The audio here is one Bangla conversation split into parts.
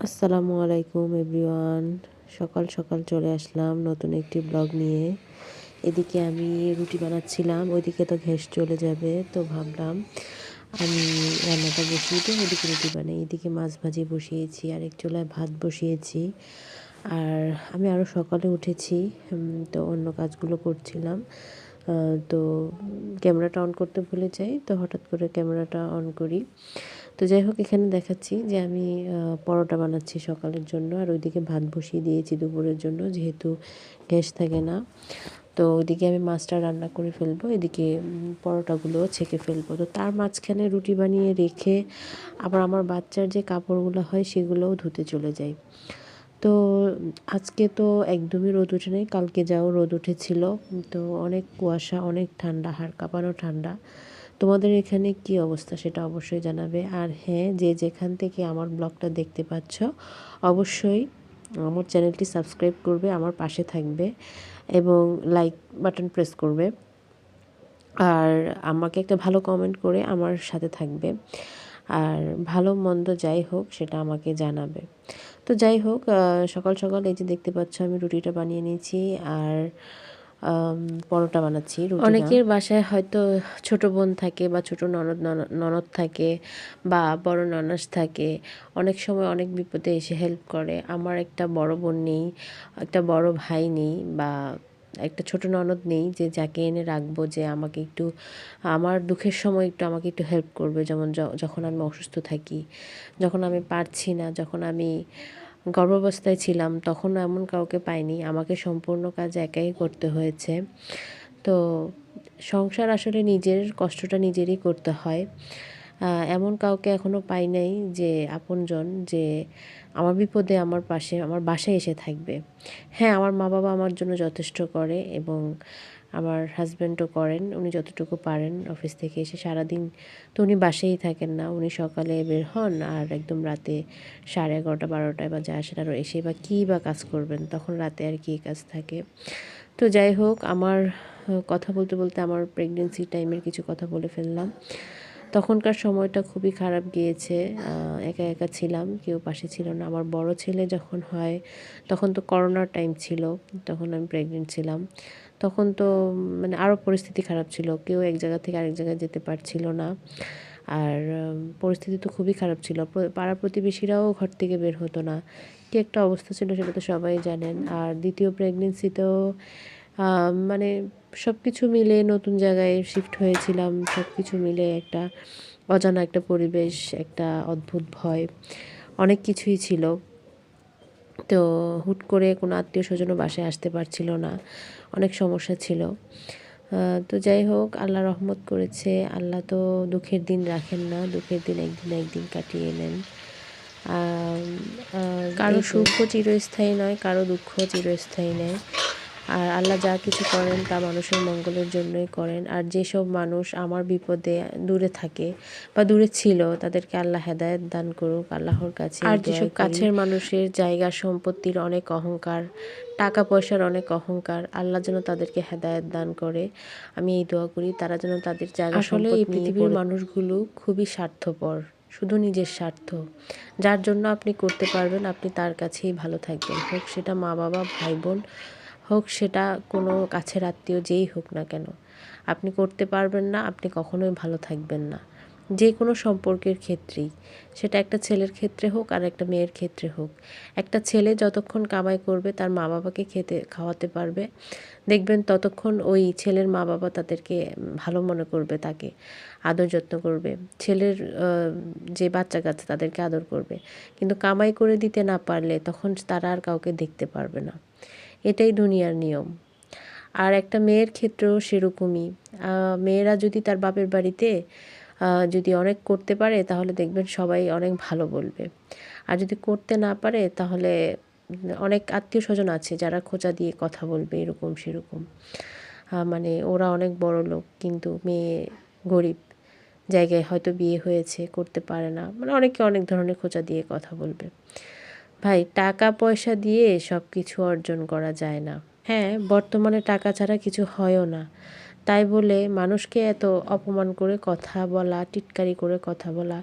আসসালামু আলাইকুম এভরিওয়ান। সকাল সকাল চলে আসলাম নতুন একটি ব্লগ নিয়ে। এদিকে আমি রুটি বানাচ্ছিলাম, ওইদিকে তো গ্যাস চলে যাবে, তো ভাবলাম আমি রান্নাটা বসিয়ে দিয়ে ওইদিকে রুটি বানাই। এদিকে মাছ ভাজি বসিয়েছি, আর এক চুলায় ভাত বসিয়েছি। আর আমি আরও সকালে উঠেছি, তো অন্য কাজগুলো করছিলাম। তো ক্যামেরাটা অন করতে ভুলে যাই, তো হঠাৎ করে ক্যামেরাটা অন করি। তো যাই হোক, এখানে দেখাচ্ছি যে আমি পরোটা বানাচ্ছি সকালের জন্য, আর ওইদিকে ভাত বসিয়ে দিয়েছি দুপুরের জন্য, যেহেতু গ্যাস থাকে না। তো ওইদিকে আমি মাছটা রান্না করে ফেলবো, এদিকে পরোটাগুলোও ছেঁকে ফেলবো। তো তার মাঝখানে রুটি বানিয়ে রেখে আবার আমার বাচ্চার যে কাপড়গুলো হয় সেগুলোও ধুতে চলে যাই। তো আজকে তো একদমই রোদ ওঠে নাই, কালকে যাও রোদ উঠেছিল। তো অনেক কুয়াশা, অনেক ঠান্ডা, হাড় কাঁপানো ঠান্ডা। তোমাদের এখানে কি অবস্থা সেটা অবশ্যই জানাবে। আর হ্যাঁ, যে যেখান থেকে আমার ব্লগটা দেখতে পাচ্ছ, অবশ্যই আমার চ্যানেলটি সাবস্ক্রাইব করবে, আমার পাশে থাকবে এবং লাইক বাটন প্রেস করবে। আর আমাকে একটা ভালো কমেন্ট করে আমার সাথে থাকবে। আর ভালো মন্দ যাই হোক সেটা আমাকে জানাবে। তো যাই হোক, সকাল সকাল এই যে দেখতে পাচ্ছ আমি রুটিটা বানিয়ে নিয়েছি, আর পরোটা বানাচ্ছি। অনেকের বাসায় হয়তো ছোট বোন থাকে বা ছোট ননদ থাকে বা বড় ননাস থাকে, অনেক সময় অনেক বিপদে এসে হেল্প করে। আমার একটা বড় বোন নেই, একটা বড় ভাই নেই, বা একটা ছোট ননদ নেই যে যাকে এনে রাখবো, যে আমাকে একটু আমার দুঃখের সময় একটু আমাকে একটু হেল্প করবে। যেমন যখন আমি অসুস্থ থাকি, যখন আমি পারছি না, যখন আমি গর্ভাবস্থায় ছিলাম, তখনও এমন কাউকে পাইনি, আমাকে সম্পূর্ণ কাজ একাই করতে হয়েছে। তো সংসার আসলে নিজের কষ্টটা নিজেরই করতে হয়। এমন কাউকে এখনও পাই নাই যে আপনজন, যে আমার বিপদে আমার পাশে আমার বাসায় এসে থাকবে। হ্যাঁ, আমার মা বাবা আমার জন্য যথেষ্ট করে, এবং আমার হাজব্যান্ডও করেন, উনি যতটুকু পারেন। অফিস থেকে এসে সারাদিন তো উনি বাসায়ই থাকেন না, উনি সকালে বের হন আর একদম রাতে 11:30-12টায় বা যা আসেন, আরও এসে বা কী বা কাজ করবেন, তখন রাতে আর কী কাজ থাকে। তো যাই হোক, আমার কথা বলতে বলতে আমার প্রেগনেন্সি টাইমের কিছু কথা বলে ফেললাম। তখনকার সময়টা খুবই খারাপ গিয়েছে। একা একা ছিলাম, কেউ পাশে ছিল না। আমার বড় ছেলে যখন হয়, তখন তো করোনার টাইম ছিল, তখন আমি প্রেগনেন্ট ছিলাম। তখন তো মানে আরও পরিস্থিতি খারাপ ছিল, কেউ এক জায়গা থেকে আরেক জায়গায় যেতে পারছিল না। আর পরিস্থিতি তো খুবই খারাপ ছিল, পাড়া প্রতিবেশীরাও ঘর থেকে বের হতো না। কী একটা অবস্থা ছিল সেটা তো সবাই জানেন। আর দ্বিতীয় প্রেগনেন্সিতেও মানে সব কিছু মিলে নতুন জায়গায় শিফট হয়েছিলাম, সব কিছু মিলে একটা অজানা একটা পরিবেশ, একটা অদ্ভুত ভয়, অনেক কিছুই ছিল। তো হুট করে কোনো আত্মীয় স্বজনও বাসায় আসতে পারছিল না, অনেক সমস্যা ছিল। তো যাই হোক, আল্লাহ রহমত করেছে। আল্লাহ তো দুঃখের দিন রাখেন না, দুঃখের দিন একদিন না একদিন কাটিয়ে নেন। কারো সুখও চিরস্থায়ী নয়, কারো দুঃখও চিরস্থায়ী নয়। আর আল্লাহ যা কিছু করেন তা মানুষের মঙ্গলের জন্যই করেন। আর যেসব মানুষ আমার বিপদে দূরে থাকে বা দূরে ছিল, তাদেরকে আল্লাহ হেদায়েত দান করুক, আল্লাহর কাছে। আর যেসব কাছের মানুষের জায়গা সম্পত্তির অনেক অহংকার, টাকা পয়সার অনেক অহংকার, আল্লাহ যেন তাদেরকে হেদায়েত দান করে, আমি এই দোয়া করি। তারা যেন তাদের জায়গা সম্পদ নিয়ে, এই পৃথিবীর মানুষগুলো খুবই স্বার্থপর, শুধু নিজের স্বার্থ। যার জন্য আপনি করতে পারবেন, আপনি তার কাছেই ভালো থাকবেন, হোক সেটা মা বাবা, ভাই বোন, হোক সেটা কোনো কাছের আত্মীয়, যেই হোক না কেন। আপনি করতে পারবেন না, আপনি কখনোই ভালো থাকবেন না, যে কোনো সম্পর্কের ক্ষেত্রেই। সেটা একটা ছেলের ক্ষেত্রে হোক আর একটা মেয়ের ক্ষেত্রে হোক। একটা ছেলে যতক্ষণ কামাই করবে, তার মা বাবাকে খেতে খাওয়াতে পারবে, দেখবেন ততক্ষণ ওই ছেলের মা বাবা তাদেরকে ভালো মনে করবে, তাকে আদর যত্ন করবে। ছেলের যে বাচ্চা কাচ্চা তাদেরকে আদর করবে। কিন্তু কামাই করে দিতে না পারলে তখন তারা আর কাউকে দেখতে পারবে না। এটাই দুনিয়ার নিয়ম। আর একটা মেয়ের ক্ষেত্রেও সেরকমই। মেয়েরা যদি তার বাপের বাড়িতে যদি অনেক করতে পারে, তাহলে দেখবেন সবাই অনেক ভালো বলবে। আর যদি করতে না পারে, তাহলে অনেক আত্মীয় স্বজন আছে যারা খোঁচা দিয়ে কথা বলবে, এরকম সেরকম। মানে ওরা অনেক বড় লোক, কিন্তু মেয়ে গরিব জায়গায় হয়তো বিয়ে হয়েছে, করতে পারে না, মানে অনেকে অনেক ধরনের খোঁচা দিয়ে কথা বলবে। ভাই, টাকা পয়সা দিয়ে সব কিছু অর্জন করা যায় না। হ্যাঁ, বর্তমানে টাকা ছাড়া কিছু হয়ও না। তাই বলে মানুষকে এত অপমান করে কথা বলা, টিটকারি করে কথা বলা,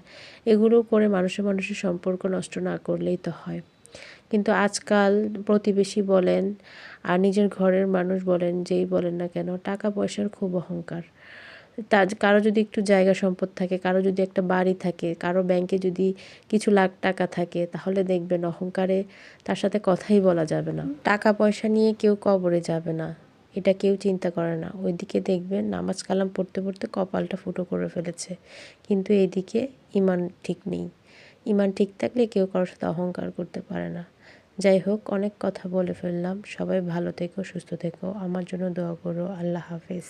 এগুলো করে মানুষের সম্পর্ক নষ্ট না করলেই তো হয়। কিন্তু আজকাল প্রতিবেশী বলেন আর নিজের ঘরের মানুষ বলেন, যেই বলেন না কেন, টাকা পয়সার খুব অহংকার। কারো যদি একটু জায়গা সম্পদ থাকে, কারো যদি একটা বাড়ি থাকে, কারো ব্যাংকে যদি কিছু লাখ টাকা থাকে, তাহলে দেখবেন অহংকারে তার সাথে কথাই বলা যাবে না। টাকা পয়সা নিয়ে কেউ কবরে যাবে না, এটা কেউ চিন্তা করে না। ওইদিকে দেখবেন নামাজ কালাম পড়তে পড়তে কপালটা ফুটো করে ফেলেছে, কিন্তু এইদিকে ইমান ঠিক নেই। ইমান ঠিক থাকলে কেউ কারোর সাথে অহংকার করতে পারে না। যাই হোক, অনেক কথা বলে ফেললাম। সবাই ভালো থেকো, সুস্থ থেকো, আমার জন্য দোয়া করো। আল্লাহ হাফেজ।